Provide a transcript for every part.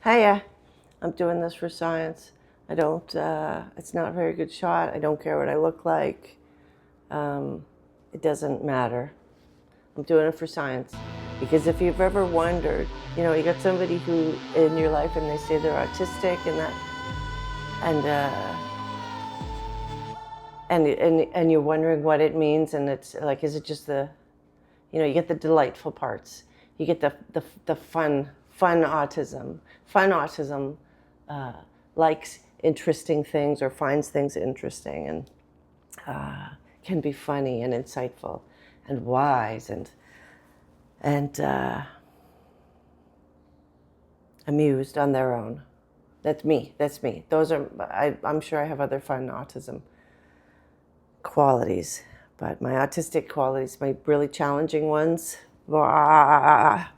Hiya, I'm doing this for science. I don't, it's not a very good shot. I don't care what I look like. It doesn't matter. I'm doing it for science. Because if you've ever wondered, you got somebody who in your life and they say they're autistic and you're wondering what it means, and it's like, is it just you get the delightful parts. You get the fun autism. Fun autism likes interesting things or finds things interesting and can be funny and insightful and wise and amused on their own. That's me. I'm sure I have other fun autism qualities, but my autistic qualities, my really challenging ones are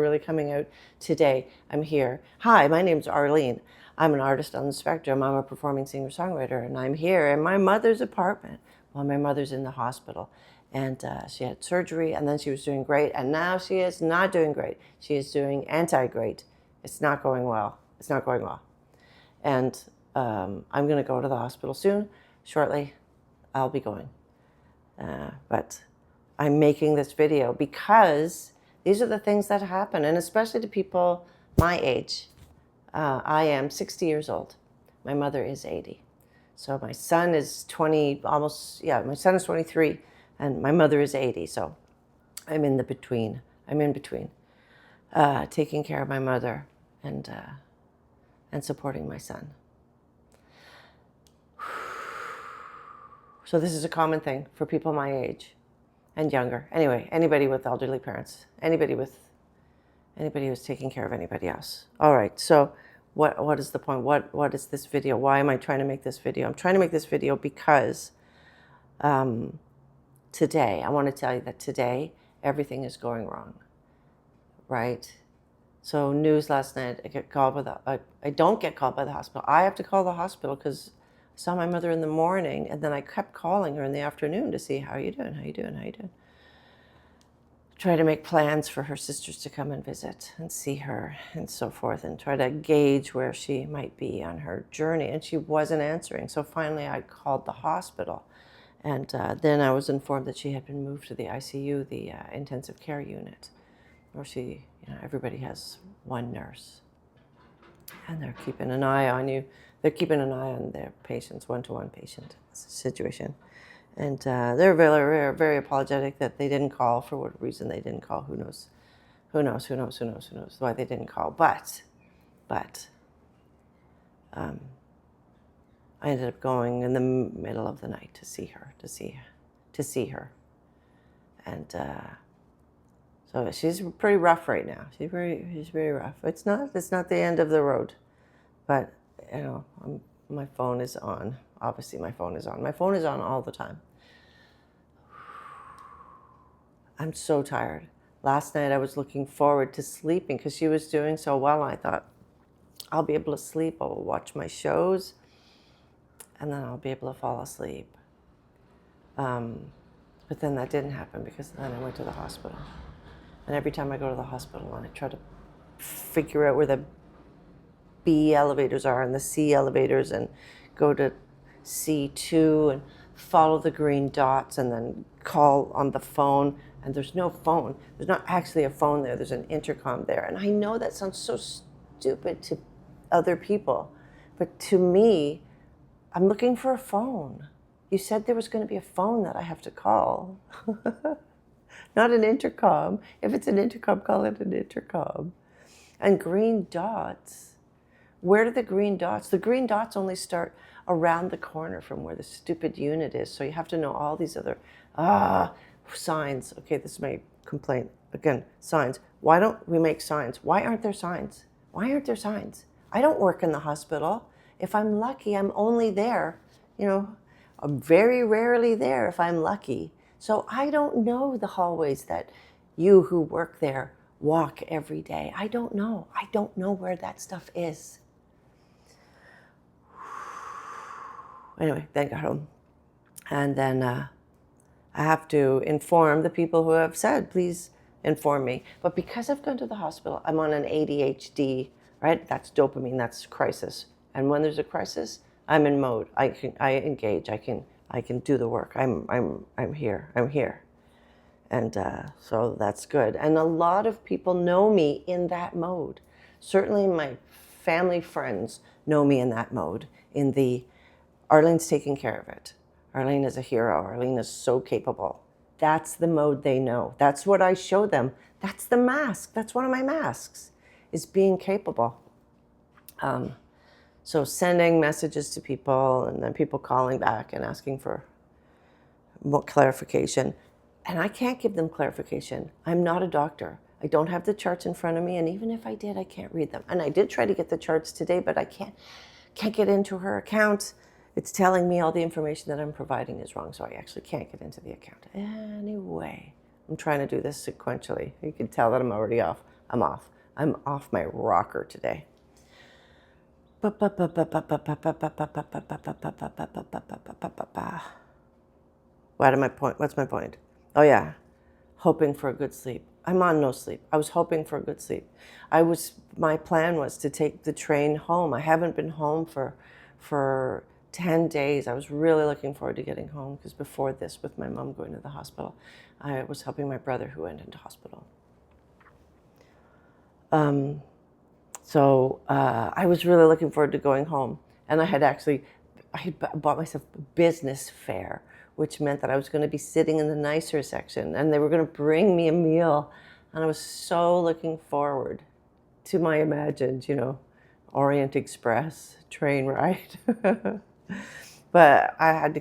really coming out today. I'm here. Hi, my name's Arlene. I'm an artist on the spectrum. I'm a performing singer-songwriter, and I'm here in my mother's apartment while my mother's in the hospital. And she had surgery, and then she was doing great, and now she is not doing great. She is doing anti-great. It's not going well. It's not going well. And I'm going to go to the hospital soon, shortly. I'll be going. But I'm making this video because these are the things that happen, and especially to people my age. I am 60 years old. My mother is 80. So my son is 20, my son is 23, and my mother is 80. So I'm in between, taking care of my mother and supporting my son. So this is a common thing for people my age and younger. Anyway, anybody with elderly parents, anybody who's taking care of anybody else. All right, so what is the point? What is this video? Why am I trying to make this video? I'm trying to make this video because today, I want to tell you that today, everything is going wrong, right? So news last night, I don't get called by the hospital. I have to call the hospital because I saw my mother in the morning, and then I kept calling her in the afternoon to see, how are you doing? Try to make plans for her sisters to come and visit and see her and so forth, and try to gauge where she might be on her journey. And she wasn't answering. So finally I called the hospital. And then I was informed that she had been moved to the ICU, the intensive care unit, where everybody has one nurse. And they're keeping an eye on you. They're keeping an eye on their patients, one-to-one patient situation. And they're very, very apologetic that they didn't call. For what reason they didn't call, who knows? Who knows why they didn't call. But I ended up going in the middle of the night to see her. And so she's pretty rough right now. She's very rough. It's not the end of the road, but my phone is on. Obviously, my phone is on. My phone is on all the time. I'm so tired. Last night I was looking forward to sleeping because she was doing so well. I thought, I'll be able to sleep. I'll watch my shows, and then I'll be able to fall asleep. But then that didn't happen because then I went to the hospital. And every time I go to the hospital and I try to figure out where the B elevators are and the C elevators and go to C2 and follow the green dots and then call on the phone, and there's no phone. There's not actually a phone there. There's an intercom there. And I know that sounds so stupid to other people, but to me, I'm looking for a phone. You said there was going to be a phone that I have to call. Not an intercom. If it's an intercom, call it an intercom. And green dots. Where do the green dots? The green dots only start around the corner from where the stupid unit is. So you have to know all these other signs. Okay, this is my complaint. Again, signs. Why don't we make signs? Why aren't there signs? I don't work in the hospital. If I'm lucky, I'm only there. I'm very rarely there if I'm lucky. So I don't know the hallways that you who work there walk every day. I don't know. I don't know where that stuff is. Anyway, then I got home. And then I have to inform the people who have said, please inform me. But because I've gone to the hospital, I'm on an ADHD right? That's dopamine, that's crisis. And when there's a crisis, I'm in mode. I engage, I can do the work. I'm here. And so that's good. And a lot of people know me in that mode. Certainly my family friends know me in that mode, in the Arlene's taking care of it. Arlene is a hero. Arlene is so capable. That's the mode they know. That's what I show them. That's the mask. That's one of my masks, is being capable. So sending messages to people and then people calling back and asking for more clarification. And I can't give them clarification. I'm not a doctor. I don't have the charts in front of me, and even if I did, I can't read them. And I did try to get the charts today, but I can't get into her account. It's telling me all the information that I'm providing is wrong, so I actually can't get into the account. Anyway, I'm trying to do this sequentially. You can tell that I'm already off. I'm off. I'm off my rocker today. What am my point? What's my point? Oh yeah, hoping for a good sleep. I'm on no sleep. I was hoping for a good sleep. My plan was to take the train home. I haven't been home for 10 days. I was really looking forward to getting home because before this, with my mom going to the hospital, I was helping my brother who went into hospital. So I was really looking forward to going home. And I had bought myself a business fare, which meant that I was going to be sitting in the nicer section and they were going to bring me a meal. And I was so looking forward to my imagined, Orient Express train ride. But I have to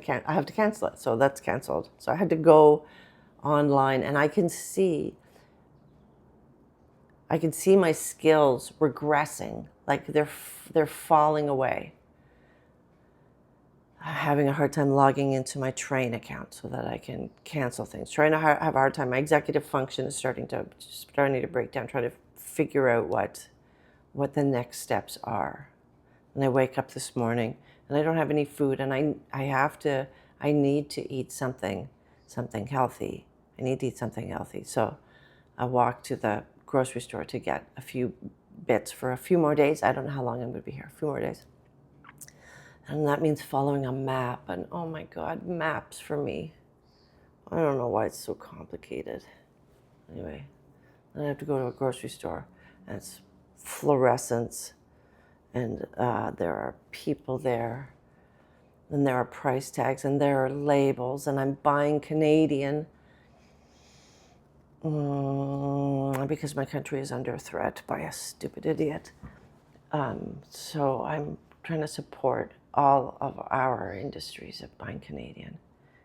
cancel it. So that's canceled. So I had to go online, and I can see my skills regressing, like they're falling away. I'm having a hard time logging into my train account so that I can cancel things. Trying to have a hard time. My executive function is starting to break down, trying to figure out what the next steps are. And I wake up this morning and I don't have any food, and I need to eat something healthy. I need to eat something healthy. So I walk to the grocery store to get a few bits for a few more days. I don't know how long I'm going to be here, a few more days. And that means following a map. And oh my God, maps for me. I don't know why it's so complicated. Anyway, then I have to go to a grocery store, and it's fluorescents, and there are people there, and there are price tags, and there are labels, and I'm buying Canadian because my country is under threat by a stupid idiot. So I'm trying to support all of our industries of buying Canadian.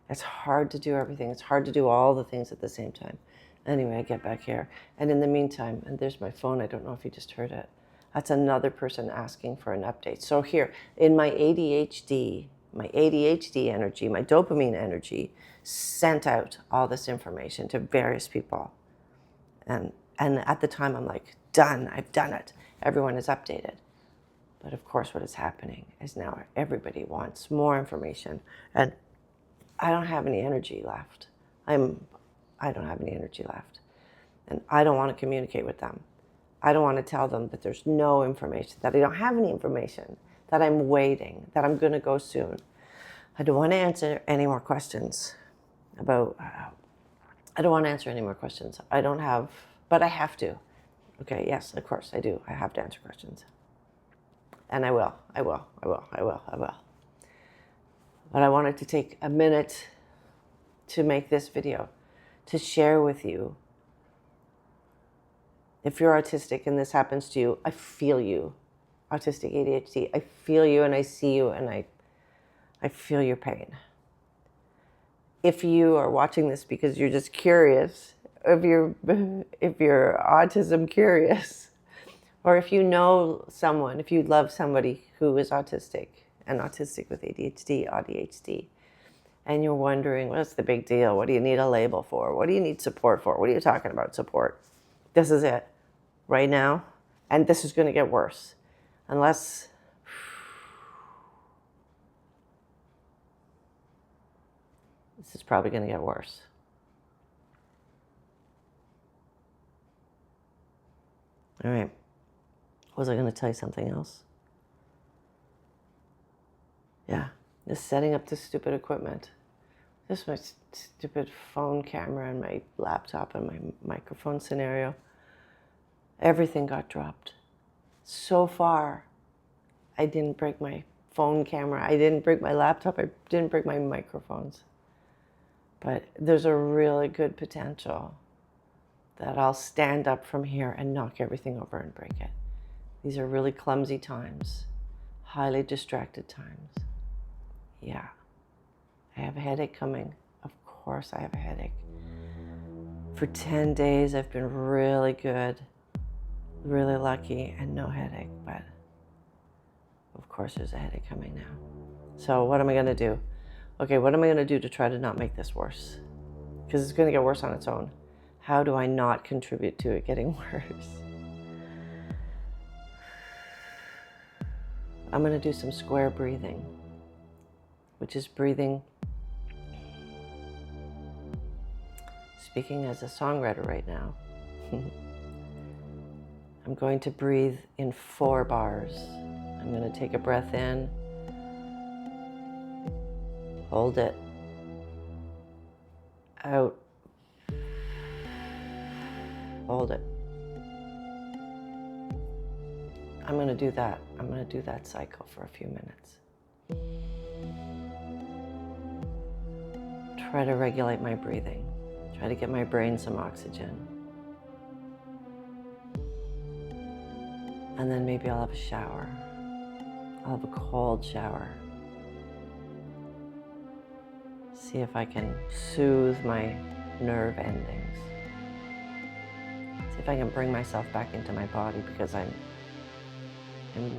It's hard to do everything. It's hard to do all the things at the same time. Anyway, I get back here. And in the meantime, and there's my phone. I don't know if you just heard it. That's another person asking for an update. So here, in my ADHD energy, my dopamine energy, sent out all this information to various people. And at the time, I'm like, done. I've done it. Everyone is updated. But of course, what is happening is now everybody wants more information. And I don't have any energy left. I don't have any energy left. And I don't want to communicate with them. I don't want to tell them that there's no information, that I don't have any information, that I'm waiting, that I'm going to go soon. I don't want to answer any more questions but I have to. Okay, yes, of course I do. I have to answer questions. And I will. But I wanted to take a minute to make this video, to share with you. If you're autistic and this happens to you, I feel you. Autistic ADHD, I feel you and I see you and I feel your pain. If you are watching this because you're just curious, if you're autism curious, or if you know someone, if you love somebody who is autistic and autistic with ADHD, AuDHD, and you're wondering, what's the big deal? What do you need a label for? What do you need support for? What are you talking about support? This is it right now. And this is going to get worse unless this is probably going to get worse. All right. Was I going to tell you something else? Yeah, just setting up this stupid equipment. This is my stupid phone camera and my laptop and my microphone scenario. Everything got dropped. So far, I didn't break my phone camera. I didn't break my laptop. I didn't break my microphones. But there's a really good potential that I'll stand up from here and knock everything over and break it. These are really clumsy times, highly distracted times. Yeah. I have a headache coming. Of course I have a headache. For 10 days I've been really good, really lucky, and no headache, but of course there's a headache coming now. So what am I gonna do? Okay, what am I gonna do to try to not make this worse? Because it's gonna get worse on its own. How do I not contribute to it getting worse? I'm gonna do some square breathing, which is breathing. Speaking as a songwriter right now, I'm going to breathe in 4 bars. I'm going to take a breath in, hold it, out, hold it. I'm going to do that. I'm going to do that cycle for a few minutes. Try to regulate my breathing. Try to get my brain some oxygen. And then maybe I'll have a shower. I'll have a cold shower. See if I can soothe my nerve endings. See if I can bring myself back into my body, because I'm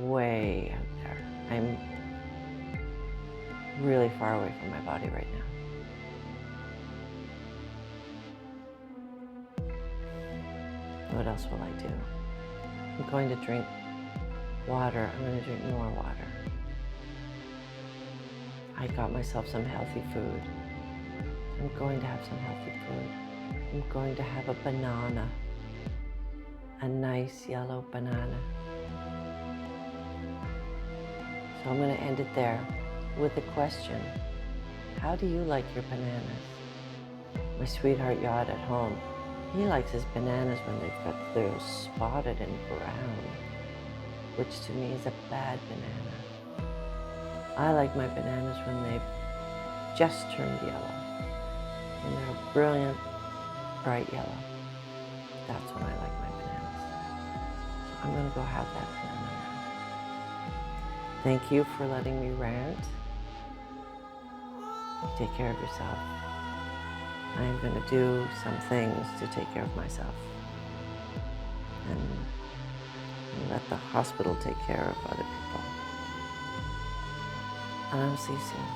way out there. I'm really far away from my body right now. What else will I do? I'm going to drink water. I'm going to drink more water. I got myself some healthy food. I'm going to have some healthy food. I'm going to have a banana. A nice yellow banana. So I'm going to end it there with a question. How do you like your bananas? My sweetheart Yacht at home, he likes his bananas when they're spotted and brown, which to me is a bad banana. I like my bananas when they've just turned yellow, when they're a brilliant, bright yellow. That's when I like my bananas. So I'm gonna go have that banana now. Thank you for letting me rant. Take care of yourself. I'm going to do some things to take care of myself and let the hospital take care of other people. And I'll see you soon.